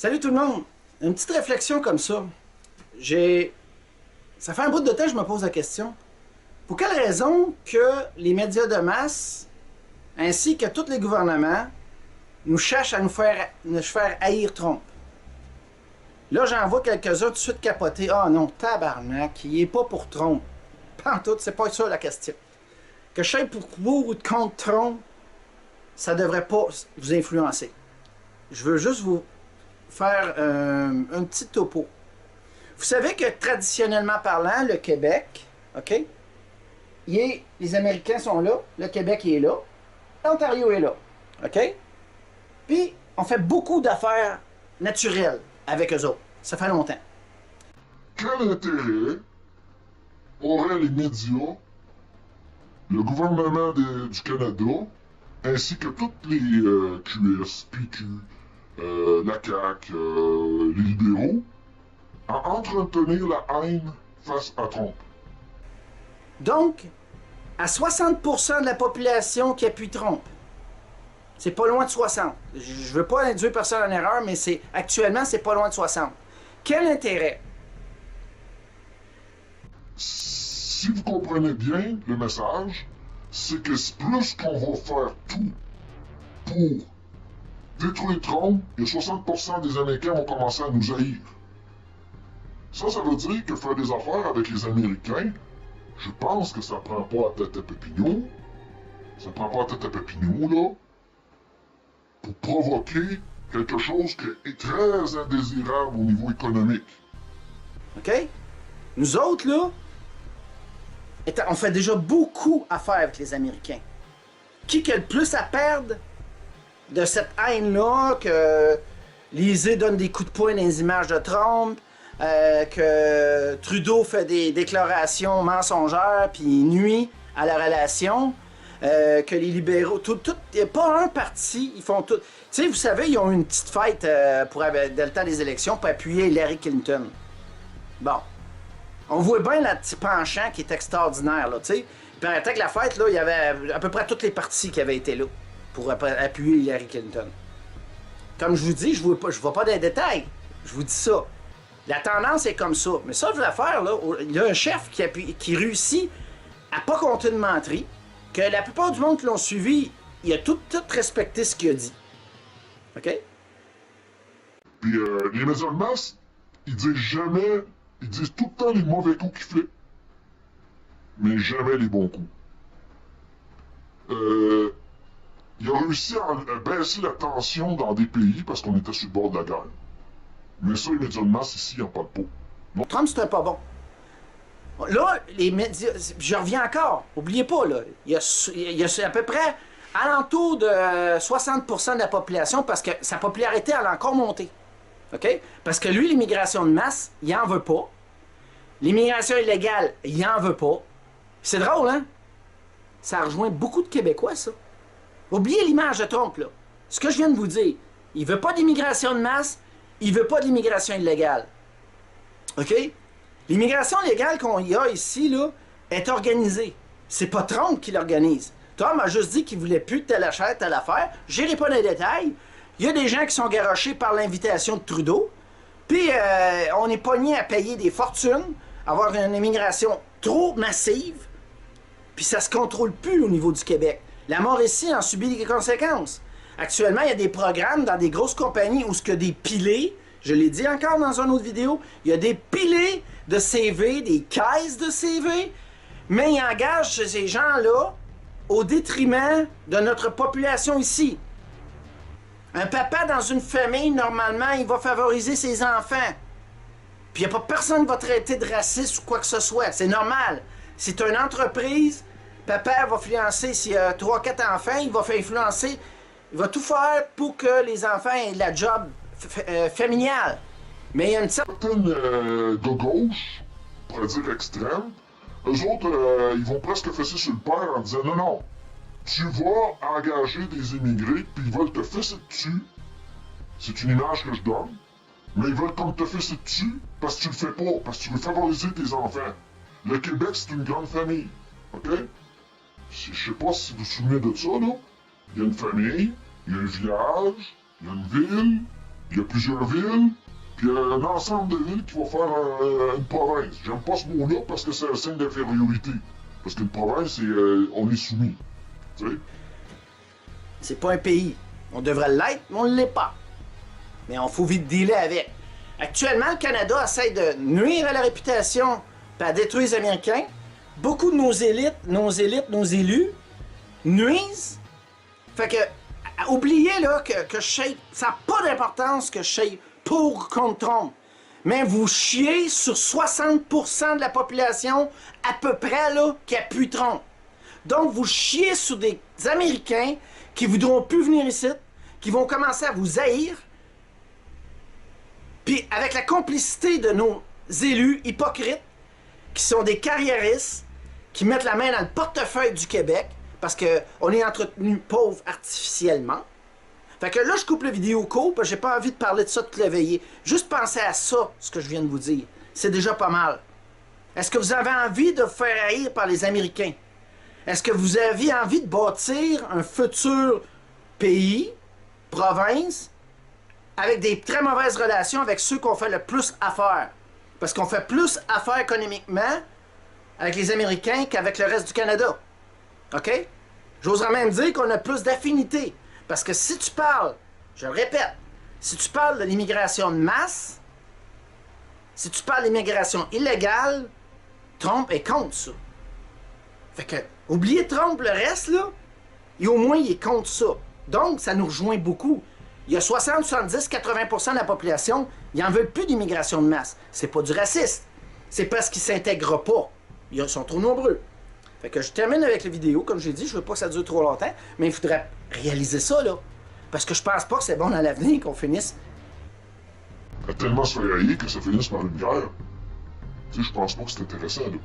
Salut tout le monde! Une petite réflexion comme ça. Ça fait un bout de temps que je me pose la question. Pour quelle raison que les médias de masse, ainsi que tous les gouvernements, nous cherchent à nous faire haïr Trump? Là, j'en vois quelques-uns tout de suite capoter. Ah non, tabarnak, il est pas pour Trump. Pantoute, c'est pas ça la question. Que je sois pour ou contre Trump, ça devrait pas vous influencer. Je veux juste vous faire un petit topo. Vous savez que traditionnellement parlant, le Québec, OK? Les Américains sont là, le Québec est là, l'Ontario est là, OK? Puis, on fait beaucoup d'affaires naturelles avec eux autres. Ça fait longtemps. Quel intérêt auraient les médias, le gouvernement du Canada, ainsi que toutes les QS, PQ, la CAQ, les libéraux, à entretenir la haine face à Trump? Donc, à 60% de la population qui appuie Trump, c'est pas loin de 60. Je veux pas induire personne en erreur, mais actuellement, c'est pas loin de 60. Quel intérêt? Si vous comprenez bien le message, c'est que plus qu'on va faire tout pour détruire Trump, et 60% des Américains vont commencer à nous haïr. Ça veut dire que faire des affaires avec les Américains, je pense que ça prend pas à tête à Pépignon. Ça prend pas à tête à Pépignon, là, pour provoquer quelque chose qui est très indésirable au niveau économique. OK? Nous autres, là, on fait déjà beaucoup affaire avec les Américains. Qui a le plus à perdre de cette haine-là, que Lisée donne des coups de poing dans les images de Trump, que Trudeau fait des déclarations mensongères puis nuit à la relation, que les libéraux, il n'y a pas un parti, ils font tout. Tu sais, vous savez, ils ont eu une petite fête dans le temps des élections pour appuyer Hillary Clinton. Bon. On voit bien le petit penchant qui est extraordinaire, là, tu sais. Il paraît que la fête, là, il y avait à peu près tous les partis qui avaient été là pour appuyer Hillary Clinton. Comme je vous dis, je ne vois pas dans les détails. Je vous dis ça. La tendance est comme ça. Mais ça, je veux faire, là, il y a un chef qui réussit à pas compter de menterie, que la plupart du monde qui l'ont suivi, il a tout respecté ce qu'il a dit. OK? Puis les médias de masse, ils disent tout le temps les mauvais coups qu'il fait, mais jamais les bons coups. Il a réussi à baisser la tension dans des pays parce qu'on était sur le bord de la guerre. Mais ça, les médias de masse, ici, ils n'ont pas de peau. Non. Trump, c'est un pas bon. Là, les médias... Je reviens encore. N'oubliez pas, là. Il y a à peu près alentour de 60% de la population parce que sa popularité, elle a encore monté. OK? Parce que lui, l'immigration de masse, il en veut pas. L'immigration illégale, il en veut pas. C'est drôle, hein? Ça rejoint beaucoup de Québécois, ça. Oubliez l'image de Trump, là. Ce que je viens de vous dire, il veut pas d'immigration de masse, il veut pas d'immigration illégale. OK? L'immigration légale qu'on y a ici, là, est organisée. C'est pas Trump qui l'organise. Trump a juste dit qu'il voulait plus de telle affaire, telle affaire. J'irai pas dans les détails. Il y a des gens qui sont garochés par l'invitation de Trudeau. Puis, on est pogné à payer des fortunes, avoir une immigration trop massive. Puis, ça se contrôle plus au niveau du Québec. La Mauricie en subit des conséquences. Actuellement, il y a des programmes dans des grosses compagnies où ce que des pilés, je l'ai dit encore dans une autre vidéo, il y a des pilés de CV, des caisses de CV, mais ils engagent ces gens-là au détriment de notre population ici. Un papa dans une famille, normalement, il va favoriser ses enfants. Puis il n'y a pas personne qui va traiter de raciste ou quoi que ce soit. C'est normal. C'est une entreprise. Papa va influencer, s'il y a 3-4 enfants, il va faire influencer. Il va tout faire pour que les enfants aient de la job familiale. Mais il y a une certaine de gauche, on pourrait dire extrême, eux autres, ils vont presque fesser sur le père en disant non, non, tu vas engager des immigrés, puis ils veulent te fesser dessus. C'est une image que je donne. Mais ils veulent comme te fesser dessus parce que tu le fais pas, parce que tu veux favoriser tes enfants. Le Québec, c'est une grande famille. OK? Je sais pas si vous vous souvenez de ça, là. Il y a une famille, il y a un village, il y a une ville, Il y a plusieurs villes, puis il y a un ensemble de villes qui vont faire une province. J'aime pas ce mot-là parce que c'est un signe d'infériorité. Parce qu'une province, on est soumis. Tu sais? C'est pas un pays. On devrait l'être, mais on ne l'est pas. Mais on faut vite dealer avec. Actuellement, le Canada essaie de nuire à la réputation et à détruire les Américains. Beaucoup de nos élites, nos élus nuisent. Fait que, oubliez là que je sais, ça n'a pas d'importance que je sais pour ou contre Trump. Mais vous chiez sur 60% de la population à peu près là qui appuie Trump. Donc vous chiez sur des Américains qui voudront plus venir ici, qui vont commencer à vous haïr. Puis avec la complicité de nos élus hypocrites, qui sont des carriéristes, qui mettent la main dans le portefeuille du Québec, parce qu'on est entretenu pauvre artificiellement. Fait que là, je coupe la vidéo court, parce que j'ai pas envie de parler de ça toute la veillée. Juste pensez à ça, ce que je viens de vous dire. C'est déjà pas mal. Est-ce que vous avez envie de vous faire haïr par les Américains? Est-ce que vous avez envie de bâtir un futur pays, province, avec des très mauvaises relations avec ceux qu'on fait le plus affaire? Parce qu'on fait plus affaire économiquement avec les Américains qu'avec le reste du Canada. OK? J'oserais même dire qu'on a plus d'affinité. Parce que si tu parles, je le répète, si tu parles de l'immigration de masse, si tu parles d'immigration illégale, Trump est contre ça. Fait que, oubliez Trump, le reste, là, et au moins, il est contre ça. Donc, ça nous rejoint beaucoup. Il y a 60, 70, 80% de la population, ils n'en veulent plus d'immigration de masse. C'est pas du racisme. C'est parce qu'ils s'intègrent pas. Ils sont trop nombreux. Fait que je termine avec la vidéo, comme j'ai dit, je veux pas que ça dure trop longtemps, mais il faudrait réaliser ça, là. Parce que je pense pas que c'est bon dans l'avenir qu'on finisse. Il y a tellement se faire haïr que ça finisse par une guerre. Tu sais, je pense pas que c'est intéressant, là.